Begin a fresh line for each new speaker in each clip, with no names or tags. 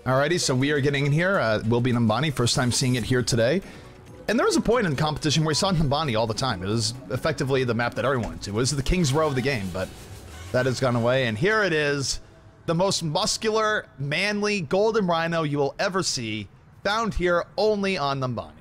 Alrighty, so we are getting in here. We'll be Numbani, first time seeing it here today. And there was a point in the competition where we saw Numbani all the time. It was effectively the map that everyone went to. It was the King's Row of the game, but that has gone away. And here it is, the most muscular, manly golden rhino you will ever see, found here only on Numbani.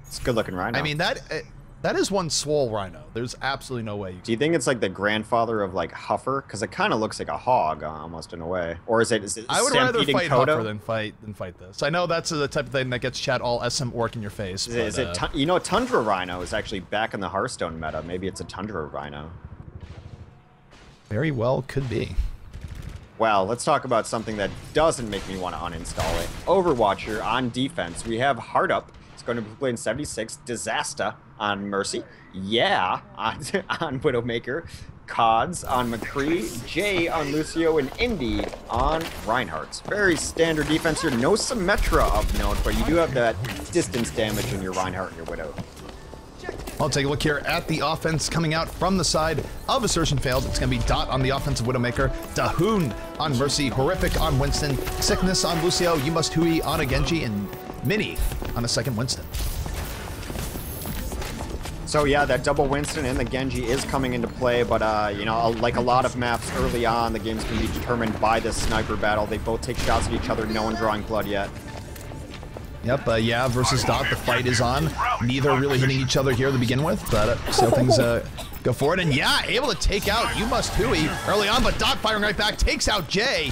It's a good-looking rhino.
I mean, that is one swole rhino. There's absolutely no way.
Do you think it's like the grandfather of like Huffer? Because it kind of looks like a hog almost in a way. Or is it
I would rather fight
Kodo?
Huffer than fight this. I know that's the type of thing that gets chat all SM orc in your face.
You know, Tundra Rhino is actually back in the Hearthstone meta. Maybe it's a Tundra Rhino.
Very well could be.
Well, let's talk about something that doesn't make me want to uninstall it. Overwatcher on defense. We have Heart Up. It's going to be playing 76. Disaster on Mercy. Yeah, on Widowmaker. Cods on McCree. Jay on Lucio. And Indy on Reinhardt. Very standard defense here. No Symmetra of note, but you do have that distance damage in your Reinhardt and your Widow.
I'll take a look here at the offense coming out from the side of Assertion Failed. It's going to be Dot on the offensive Widowmaker, Dahoon on Mercy, Horrific on Winston, Sickness on Lucio, You Must Hui on a Genji, and Mini on a second Winston.
So yeah, that double Winston and the Genji is coming into play, but you know, like a lot of maps early on, the game's going to be determined by this sniper battle. They both take shots at each other, no one drawing blood yet.
Yep, yeah, versus Dot, the fight is on. Neither really hitting each other here to begin with, but see how things go forward. And yeah, able to take out You Must Hui early on, but Dot firing right back, takes out Jay.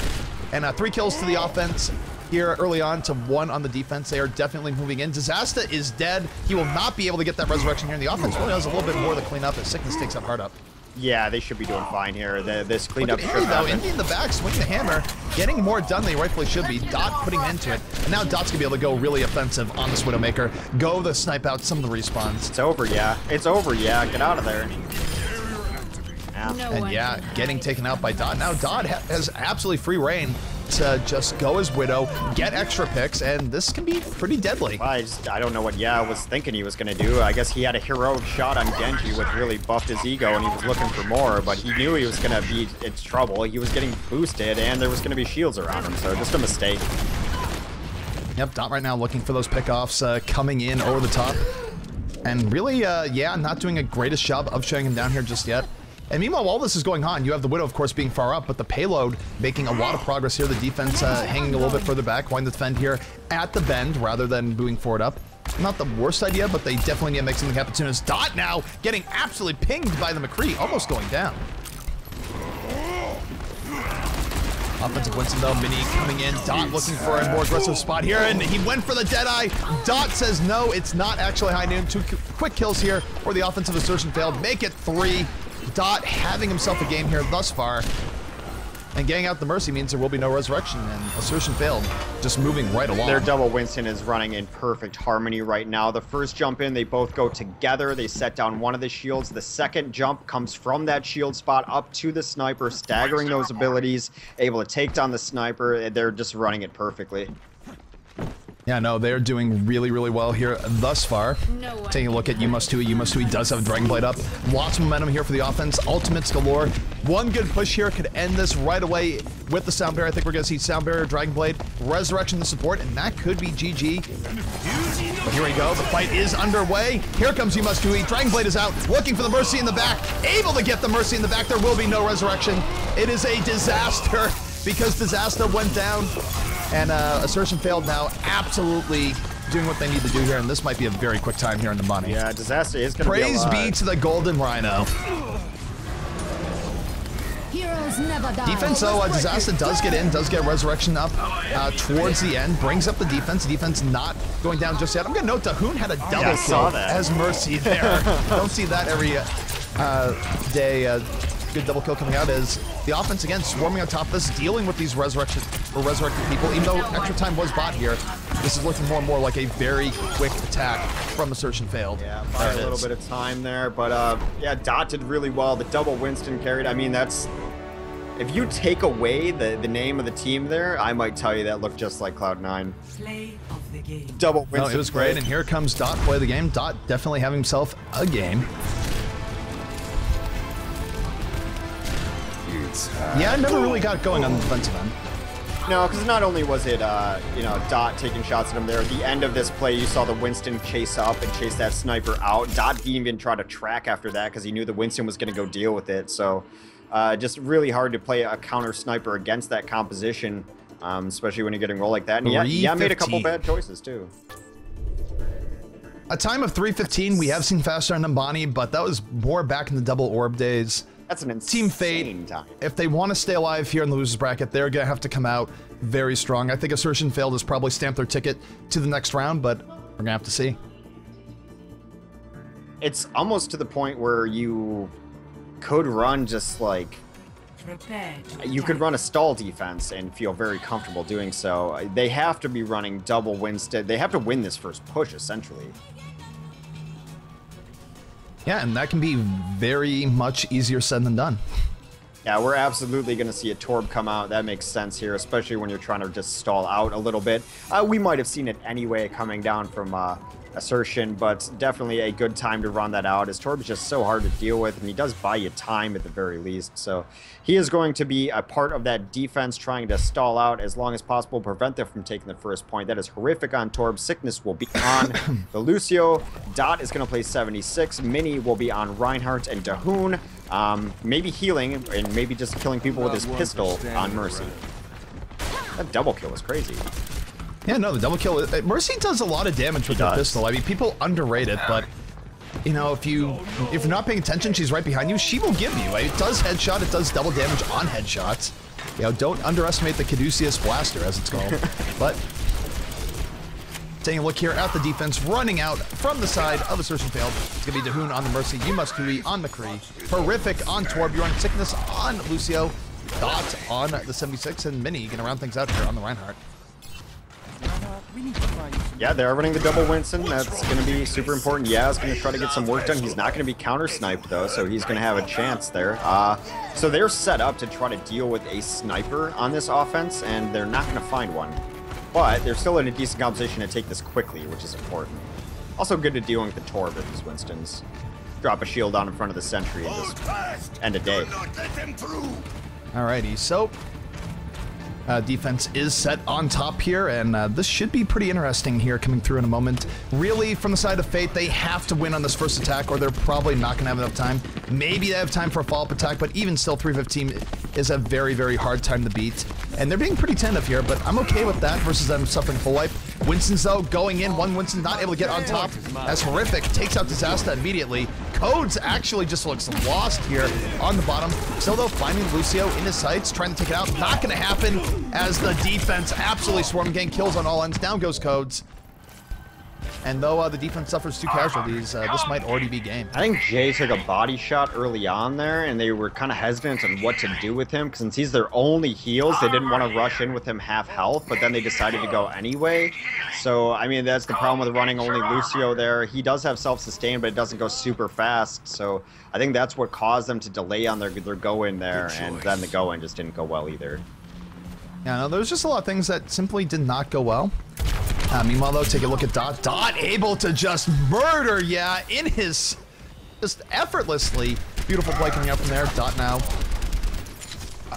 And 3 kills to the offense here early on to 1 on the defense. They are definitely moving in. Disaster is dead. He will not be able to get that resurrection here in the offense. Really has a little bit more to clean up as Sickness takes out Heart Up.
Yeah, they should be doing fine here. This cleanup should
happen. Indy in the back, swinging the hammer, getting more done than he rightfully should be. Dot putting an end to it. And now Dot's gonna be able to go really offensive on this Widowmaker. Go to snipe out some of the respawns.
It's over, yeah. It's over, yeah. Get out of there.
Yeah. And yeah, getting taken out by Dot. Now Dot has absolutely free reign to just go as Widow, get extra picks, and this can be pretty deadly.
I don't know what was thinking he was going to do. I guess he had a heroic shot on Genji, which really buffed his ego, and he was looking for more, but he knew he was going to be in trouble. He was getting boosted, and there was going to be shields around him, so just a mistake.
Yep, Dot right now looking for those pickoffs coming in over the top. And really, yeah, not doing a greatest job of shutting him down here just yet. And meanwhile, while this is going on, you have the Widow, of course, being far up, but the payload making a lot of progress here. The defense hanging a little bit further back, wanting to defend here at the bend rather than moving forward up. Not the worst idea, but they definitely need to make something happen soon. As Dot now getting absolutely pinged by the McCree, almost going down. Offensive Winston, though, Mini coming in. Dot looking for a more aggressive spot here, and he went for the Deadeye. Dot says no, it's not actually high noon. 2 quick kills here, or the offensive Assertion Failed. Make it 3. Dot having himself a game here thus far. And getting out the Mercy means there will be no resurrection, and Assertion Failed just moving right along.
Their double Winston is running in perfect harmony right now. The first jump in, they both go together. They set down one of the shields. The second jump comes from that shield spot up to the sniper, staggering those abilities, able to take down the sniper. They're just running it perfectly.
Yeah, no, they're doing really, really well here thus far. Taking a look at You Must Hui. You Must Hui does have Dragon Blade up. Lots of momentum here for the offense. Ultimates galore. One good push here could end this right away with the Sound Barrier. I think we're going to see Sound Barrier, Dragon Blade, Resurrection to support, and that could be GG. But here we go. The fight is underway. Here comes You Must Hui. Dragon Blade is out, looking for the Mercy in the back. Able to get the Mercy in the back. There will be no resurrection. It is a disaster because Disaster went down. And Assertion Failed now, absolutely doing what they need to do here, and this might be a very quick time here in the money.
Yeah, Disaster is going to be
Praise be to the Golden Rhino.
Heroes never die.
Defense, though, Disaster does get in, does get Resurrection up towards the end, brings up the defense. Defense not going down just yet. I'm going to note Dahoon had a double kill as Mercy there. Don't see that every day. Good double kill coming out as the offense again swarming on top of this, dealing with these resurrected people. Even though extra time was bought here, this is looking more and more like a very quick attack from Assertion Failed.
Yeah, by a little bit of time there, but yeah, Dot did really well. The double Winston carried. I mean, that's if you take away the name of the team there, I might tell you that looked just like Cloud9.
Play of the game.
Double Winston.
No, it was great, and here comes Dot play the game. Dot definitely having himself a game. Yeah, I never really got going on the defensive end.
No, because not only was it, you know, Dot taking shots at him there, at the end of this play, you saw the Winston chase up and chase that sniper out. Dot didn't even try to track after that because he knew the Winston was going to go deal with it. So just really hard to play a counter sniper against that composition, especially when you're getting rolled like that. And yeah, made a couple bad choices too.
A time of 3:15. We have seen faster on Numbani, but that was more back in the double orb days.
That's an insane
Team Fate,
time.
if they want to stay alive here in the losers bracket, they're going to have to come out very strong. I think Assertion Failed has probably stamped their ticket to the next round, but we're going to have to see.
It's almost to the point where you could run just like... You could run a stall defense and feel very comfortable doing so. They have to be running double Winston. They have to win this first push, essentially.
Yeah, and that can be very much easier said than done.
Yeah, we're absolutely going to see a Torb come out. That makes sense here, especially when you're trying to just stall out a little bit. We might have seen it anyway coming down from Assertion, but definitely a good time to run that out, as Torb is just so hard to deal with, and he does buy you time at the very least. So he is going to be a part of that defense, trying to stall out as long as possible, prevent them from taking the first point. That is horrific on Torb. Sickness will be on the Lucio. Dot is going to play 76. Mini will be on Reinhardt and Dahoon. Maybe healing and maybe just killing people with his pistol on Mercy. That double kill was crazy.
Yeah, no, the double kill. Mercy does a lot of damage with the pistol. I mean, people underrate it, but you know, if you're not paying attention, she's right behind you. She will give you. It does headshot. It does double damage on headshots. You know, don't underestimate the Caduceus Blaster, as it's called. But taking a look here at the defense, running out from the side of Assertion Failed. It's gonna be Dahoon on the Mercy. You must Hui on McCree. Horrific on Torb. You're on Sickness on Lucio. Dot on the 76, and Mini gonna round things out here on the Reinhardt.
Yeah, they're running the double Winston. That's going to be super important. Yeah, he's going to try to get some work done. He's not going to be counter-sniped, though, so he's going to have a chance there. So they're set up to try to deal with a sniper on this offense, and they're not going to find one. But they're still in a decent composition to take this quickly, which is important. Also good to deal with the Torb of these Winstons. Drop a shield on in front of the sentry and just end a day.
Alrighty, so defense is set on top here, and this should be pretty interesting here coming through in a moment. Really, from the side of Fate, they have to win on this first attack, or they're probably not going to have enough time. Maybe they have time for a follow-up attack, but even still, 315 is a very, very hard time to beat. And they're being pretty tentative here, but I'm okay with that versus them suffering full wipe. Winston's, though, going in. One Winston not able to get on top. As Horrific takes out Disaster immediately. Codes actually just looks lost here on the bottom. Still, though, finding Lucio in his sights, trying to take it out. Not going to happen as the defense absolutely swarm, getting kills on all ends. Down goes Codes. And though the defense suffers 2 casualties, this might already be game.
I think Jay took a body shot early on there, and they were kind of hesitant on what to do with him, because since he's their only heals, they didn't want to rush in with him half health, but then they decided to go anyway. So, I mean, that's the problem with running only Lucio there. He does have self-sustain, but it doesn't go super fast, so I think that's what caused them to delay on their go-in there, and then the go-in just didn't go well either.
Yeah, no, there's just a lot of things that simply did not go well. Meanwhile, though, take a look at Dot. Dot able to just murder, yeah, in his, just effortlessly. Beautiful play coming out from there. Dot now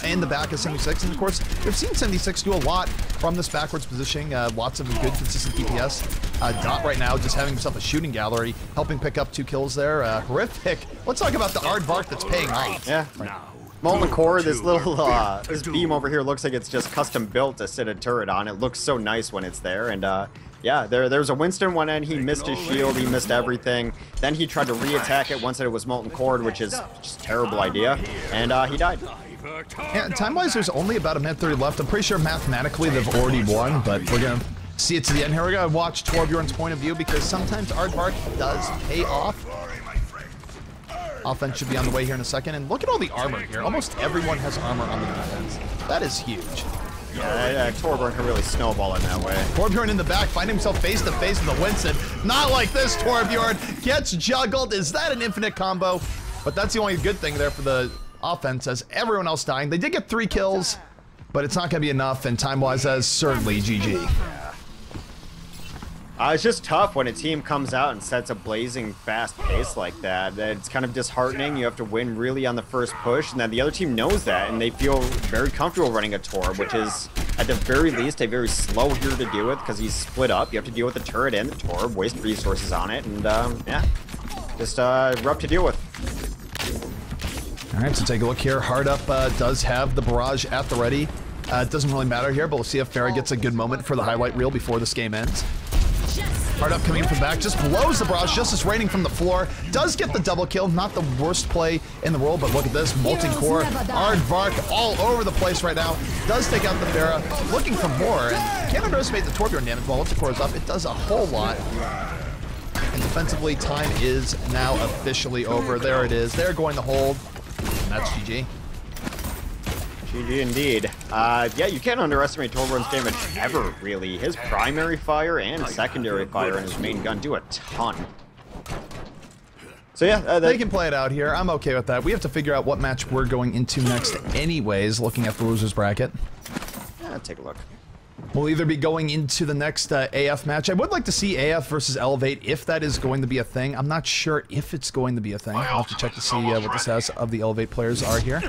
in the back of 76. And, of course, we've seen 76 do a lot from this backwards positioning. Lots of good, consistent DPS. Dot right now just having himself a shooting gallery, helping pick up 2 kills there. Horrific. Let's talk about the aardvark that's paying off.
Yeah. Molten Core, this little this beam over here looks like it's just custom built to sit a turret on. It looks so nice when it's there, and yeah, there's a Winston one end. He missed his shield, he missed everything. Then he tried to re-attack it once it was Molten Core, which is just a terrible idea, and he died.
Yeah, time-wise, there's only about a minute 30 left. I'm pretty sure mathematically they've already won, but we're gonna see it to the end here. We're gonna watch Torbjorn's point of view, because sometimes aardvark does pay off. Offense should be on the way here in a second, and look at all the armor here. Almost everyone has armor on the defense. That is huge.
Yeah, Torbjorn can really snowball in that way.
Torbjorn in the back, find himself face to face with the Winston. Not like this, Torbjorn gets juggled. Is that an infinite combo? But that's the only good thing there for the offense, as everyone else dying. They did get 3 kills, but it's not going to be enough, and time-wise, as certainly GG.
It's just tough when a team comes out and sets a blazing fast pace like that. It's kind of disheartening. You have to win really on the first push, and then the other team knows that, and they feel very comfortable running a Torb, which is at the very least, a very slow hero to deal with because he's split up. You have to deal with the turret and the Torb, waste resources on it, and yeah, just rough to deal with.
All right, so take a look here. Hard Up does have the barrage at the ready. It doesn't really matter here, but we'll see if Pharah gets a good moment for the highlight reel before this game ends. Hard Up coming in from the back, just blows the barrage, Justice raining from the floor. Does get the double kill, not the worst play in the world, but look at this, Molten Core, Aardvark all over the place right now. Does take out the Pharah, looking for more, and can't underestimate the Torbjorn damage while Molten Core is up. It does a whole lot. And defensively, time is now officially over. There it is, they're going to hold, and that's GG.
GG indeed. Yeah, you can't underestimate Torbjorn's damage ever, really. His primary fire and secondary fire in his main gun do a ton. So yeah,
they can play it out here. I'm okay with that. We have to figure out what match we're going into next anyways, looking at the losers bracket.
Yeah, take a look.
We'll either be going into the next AF match. I would like to see AF versus Elevate if that is going to be a thing. I'm not sure if it's going to be a thing. I'll have to check to see what the status of the Elevate players are here.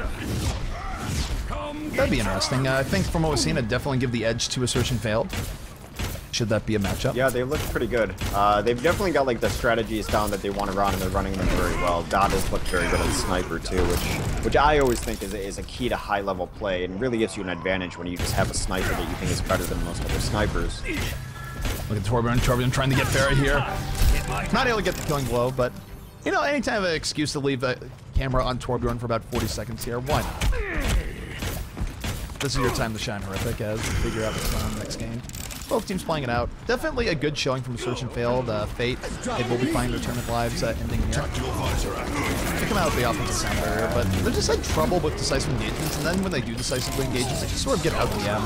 That'd be interesting. I think from what we've seen, I'd definitely give the edge to Assertion Failed. Should that be a matchup?
Yeah, they look pretty good. They've definitely got like the strategies down that they want to run, and they're running them very well. Dot has looked very good at Sniper too, which I always think is a key to high-level play, and really gives you an advantage when you just have a sniper that you think is better than most other snipers.
Look at Torbjorn. Torbjorn trying to get Pharah here. Not able to get the killing blow, but you know, anytime I have an excuse to leave the camera on Torbjorn for about 40 seconds here, why not? This is your time to shine, Horrific, as we figure out what's going on next game. Both teams playing it out. Definitely a good showing from Search and Failed. Fate, it will be finding their tournament lives ending here. They come out with the offensive sounder, but they just had trouble with decisive engagements, and then when they do decisively engage, they just sort of get out the end.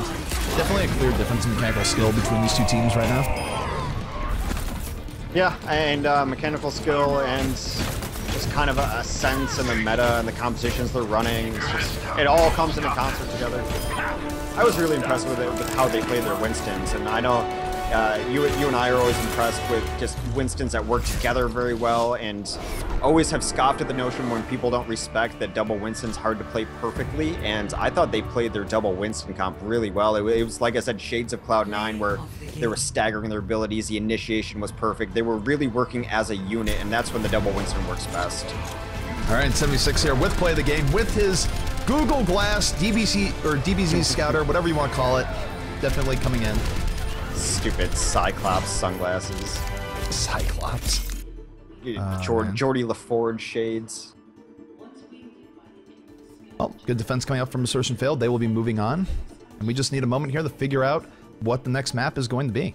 Definitely a clear difference in mechanical skill between these two teams right now.
Yeah, and mechanical skill and just kind of a sense in the meta and the compositions they're running. It all comes into concert together. I was really impressed with it, with how they play their Winstons, and I know you and I are always impressed with just Winstons that work together very well, and always have scoffed at the notion when people don't respect that double Winston's hard to play perfectly, and I thought they played their double Winston comp really well. It was, like I said, shades of Cloud9, where they were staggering their abilities, the initiation was perfect, they were really working as a unit, and that's when the double Winston works best.
All right, 76 here with play of the game, with his Google Glass, DBZ Scouter, whatever you want to call it, definitely coming in.
Stupid Cyclops sunglasses.
Cyclops.
Geordie LaForge shades.
Oh, good defense coming up from Assertion Failed. They will be moving on. And we just need a moment here to figure out what the next map is going to be.